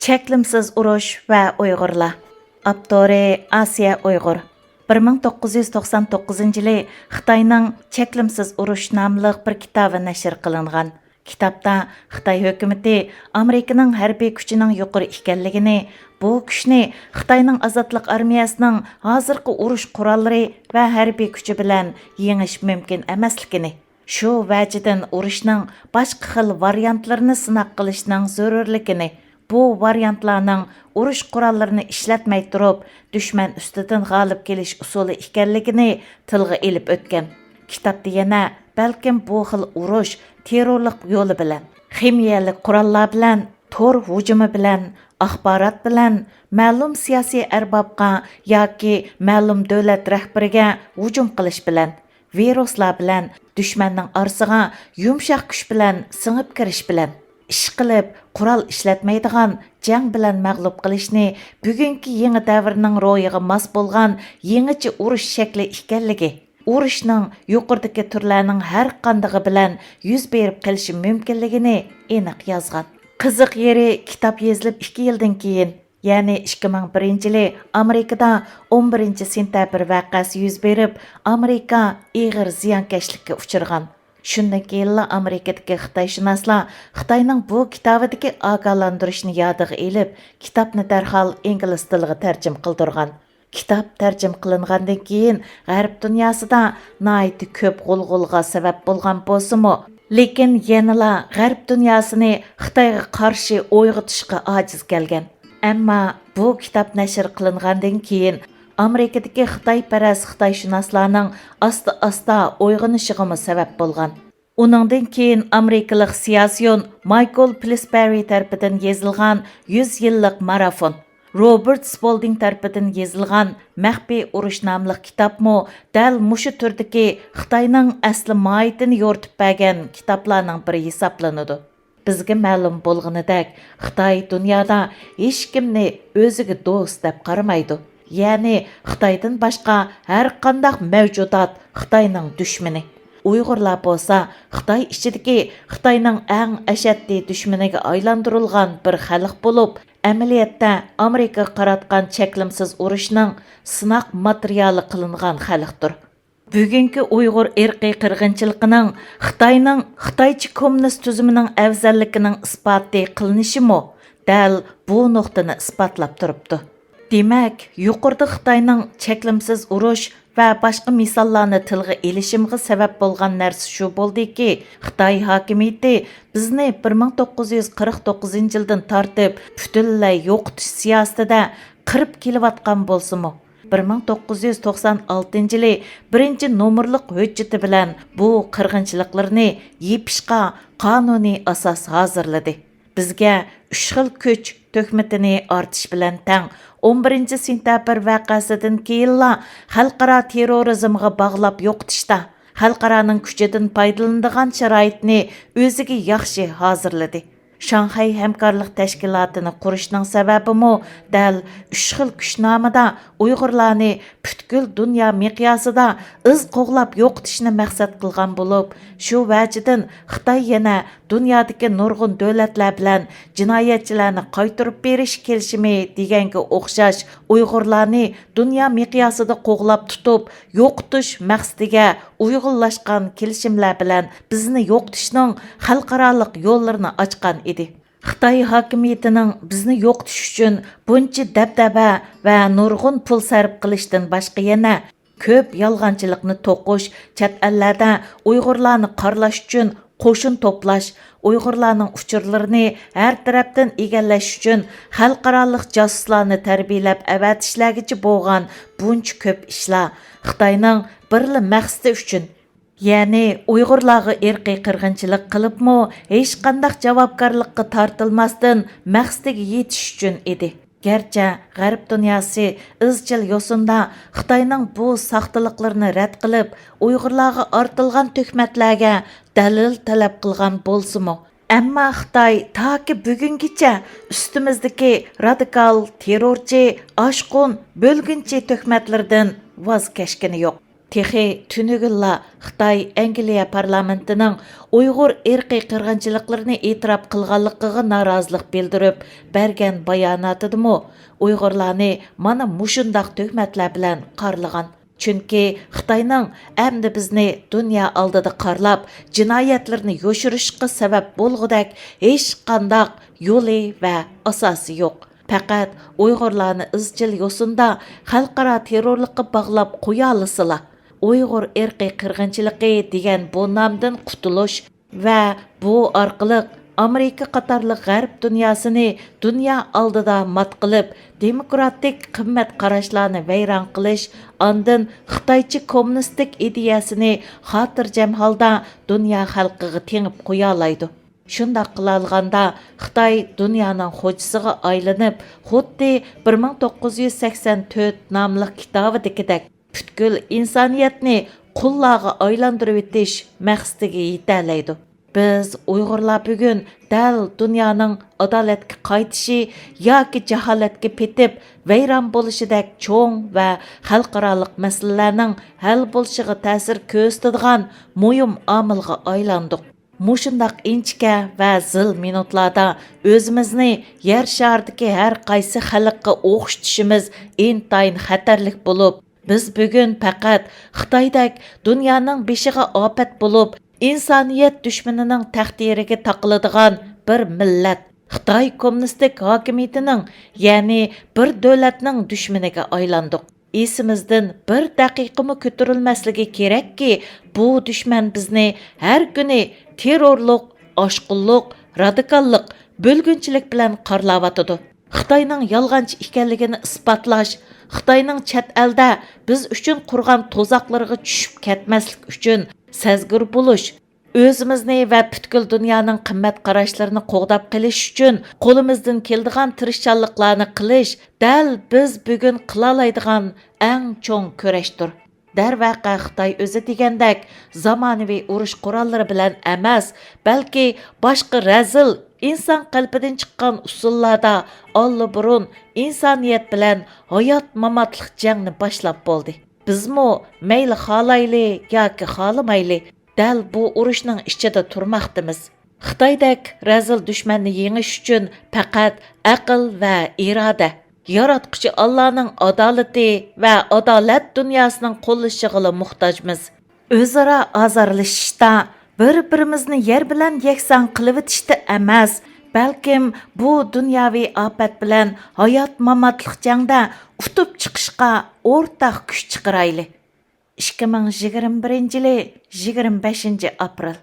Cheklimsiz urush va Uyg'urlar. Avtori Asiya Uyg'ur. 1999-yili Xitoyning Cheklimsiz urush nomli bir kitobi nashr qilingan. Kitobda Xitoy hukumatı Amerikaning harbiy kuchining yuqori ekanligini, bu kuchni Xitoyning ozodlik armiyasining hozirgi urush qurollari va harbiy kuchi bilan yengish mumkin emasligini, shu vajidan urushning boshqa xil variantlarini sinab qilishning zarurligini, bu variantlarning urush qurollarini ishlatmay turib, dushman ustidan g'olib kelish usuli ekanligini tilga ilib o'tgan. Kitobda yana balkim bu xil urush terrorlik yo'li bilan, ximiyalik qurollar bilan, tor hujumi bilan, axborot bilan, ma'lum siyosiy arbobga yoki ma'lum davlat rahbariga hujum qilish bilan, viruslar bilan, dushmanning orsiga yumshoq kuch bilan singib kirish bilan, ish qilib qurol ishlatmaydigan jang bilan mag'lub qilishni bugungi yangi davrning ro'yiga mos bo'lgan yangicha urush shakli ekanligi, urushning yuqoridagi turlarning har qandig'i bilan yuz berib qilishi mumkinligini aniq yozgan. Qiziq yeri, kitob yozilib 2 yildan keyin, ya'ni 2001-yili Amerikada 11-sentabr voqeasi yuz berib, Amerika ig'ir ziyonkashlikka uchirgan. Shundan keyin Amerikadagi Xitoyshunoslar Xitoyning bu kitobidagi ogohlantirishni yodiga elib, kitobni darhol ingliz tiliga tarjima qildirgan. Kitob tarjima qilingandan keyin G'arb dunyosida nihoyat ko'p g'ulg'ulga sabab bo'lgan bo'lsa-mu, lekin yanala G'arb dunyosini Xitoyga qarshi o'yg'itishga ojiz kelgan. Ammo bu kitob nashr qilingandan keyin Amerikadagi Xitoyparast Xitoyshunoslarning asta-asta uyg'onishiga sabab bo'lgan. Uningdan keyin Amerikalik siyosiyon Michael Pillsbury tarafidan yozilgan 100 yillik marafon, Robert Spalding tarafidan yozilgan Maxfiy urush nomli kitobmi dal mushu turdagi Xitoyning asli mohiyatini yo'rtib bergan kitoblarning biri hisoblanadi. Bizga ma'lum bo'lganidek, Xitoy dunyoda hech kimni o'ziga do'st deb qaramaydi. Ya'ni Xitoydan boshqa har qanday mavjudot Xitoyning dushmani. Uyg'urlar bo'lsa, Xitoy ichidagi Xitoyning eng ashaddiy dushmaniga aylantirilgan bir xalq bo'lib, amaliyotda Amerika qaratgan cheklimsiz urushning sinoq materiali qilingan xalqdir. Bugungi Uyg'ur irqiy qirg'inchiligining Xitoyning Xitoycha kommunist tuzumining afzalligining isboti qilinishimi dal bu nuqtani isbotlab turibdi. Demak, yuqorida Xitoyning cheklimsiz urush va boshqa misollarni tilga elishimga sabab bo'lgan narsa shu bo'ldiki, Xitoy hokimiyati bizni 1949-yildan tortib butunlay yo'qotish siyosatida qirib kelayotgan bo'lsa-mu, 1996-yili 1-nomerlik hujjati bilan bu qirg'inchiliklarni yepishga qonuniy asos hozirladi. Bizga 3 xil kuch töhmetini ortish bilan tang 11-sentabr voqeasidan keyinla xalqaro terrorizmga bog'lab yo'qotishda xalqaroning kuchidan foydalanadigan sharoitni o'ziga yaxshi hozirladi. Shanxay hamkorlik tashkilotini qurishning sababimi dal 3 xil kuch nomida Uyg'urlarni butkul dunyo miqyosida iz qo'g'lab yo'qotishni maqsad qilgan bo'lib, shu vajidan Xitoy yana dunyodagi nurg'un davlatlar bilan jinoyatchilarni qaytarib berish kelishimi deganga o'xshash Uyg'urlarni dunyo miqyosida qo'g'lab tutib yo'qotish maqsadiga uyg'unlashgan kelishimlar bilan bizni yo'qotishning xalqaroliq yo'llarini ochgan edi. Xitoy hokimiyatining bizni yo'qotish uchun buncha dabdaba va nurg'un pul sarf qilishdan boshqa yana ko'p yolg'onchilikni to'qish, chet ellarda Uyg'urlarni qarlash uchun qo'shin to'plash, Uyg'urlarning uchurlarini har tarafdan egallash uchun xalqaroliq josuslarni tarbiyalab avatishlargacha bo'lgan buncha ko'p ishlar Xitoyning birli maqsadi uchun, ya'ni Uyg'urlarga irqiy qirg'inchilik qilibmi, hech qanday javobgarlikka tortilmasdan maqsadiga yetish uchun edi. Gerçi G'arb dunyosi izchil yo'sinda Xitoyning bu saxtaliklarini rad qilib, Uyg'urlarga ortilgan tuhmatlarga dalil talab qilgan bo'lsa-mu, ammo Xitoy toki bugungacha ustimizdagi radikal, terrorchi, oshqun, bo'lgunchi tuhmatlardan voz kechgani yo'q. Texi tünügülla Xitay Angliya parlamentinin Uyghur irqi qirg'inchiliklarini e'tirof qilganligiga norozilik bildirib, bergan bayonotidamu Uyg'urlarni mana mushundaq tuhmatlar bilan qarlagan. Chunki Xitoyning endi bizni dunyo oldida qarlab, jinoyatlarni yoshirishga sabab bo'lgudak hech qandaq yo'li va asosi yo'q. Faqat Uyg'urlarni izchil yo'sinda xalqaro terrorlikqa bog'lab qo'ya olasizlar. Uyghur irqi qirg'inchiligi degan bu nomdan qutulish va bu orqali Amerika qatorliq g'arb dunyosini dunyo oldida mat qilib, demokratik qimmat qarashlarni vayron qilish, ondan Xitoycha kommunistik ideyasini xotirjam holda dunyo xalqiga tengib qo'ya oladi. Shundoq qilganda Xitoy dunyoning xo'jasiga aylanib, xuddi 1984 nomli kitobidagidek butkul insoniyatni qullarga aylantirib etish maqsadiga yetalaydi. Biz Uyg'urlar bugun dal dunyoning adolatga qaytishi yoki jaholatga petib vayron bo'lishidek cho'ng va xalqaroliq masalalarning hal bo'lishiga ta'sir ko'rsatadigan muhim omilga aylandik. Mushundaq inchka va zil minutlarda o'zimizni yer sharidagi har qaysi xalqqa o'xshatishimiz intayin xatarlik bo'lib, biz bugun faqat Xitoydek dunyoning beshiga ofat bo'lib, insoniyat dushmanining taqdiriga taqiladigan bir millat, Xitoy kommunistik hokimiyatining, ya'ni bir davlatning dushmaniga aylandik. Esimizdan bir daqiqami ko'tarilmasligi kerakki, bu dushman bizni har kuni terrorlik, oshqunlik, radikallik, bo'lgunchilik bilan qarlayotidi. Xitoyning yolg'onchi ekanligini isbotlash, Xitoyning chet elda biz uchun qurgan to'zoqlarga tushib ketmaslik uchun sezgir bo'lish, o'zimizni va butkul dunyoning qimmat qarashlarini qo'g'dab qilish uchun qo'limizdan keladigan tirishchanliklarni qilish dal biz bugun qila oladigan eng cho'ng kurashdir. Darvaqa Xitoy o'zi degandek zamonaviy urush qurollari bilan emas, balki boshqa razil inson qalbidan chiqqan usullarda allaburun insoniyat bilan hayot-mamotlik jangni boshlab bo'ldi. Bizmi mayli xohlayli yoki xohlamayli dal bu urushning ichida turmoqdamiz. Xitoydek razil dushmanni yengish uchun faqat aql va iroda, yaratquchi Allohning adolati va adolat dunyosining qo'llashiga muhtojmiz. O'zaro azarlashishda bir-birimizni yer bilan yakson qilib o'tishda emas, balkim bu dunyoviy ofat bilan hayot-mamotlik jangda utib chiqishga o'rtaq kuch chiqarayli. 2021 yili 25 aprel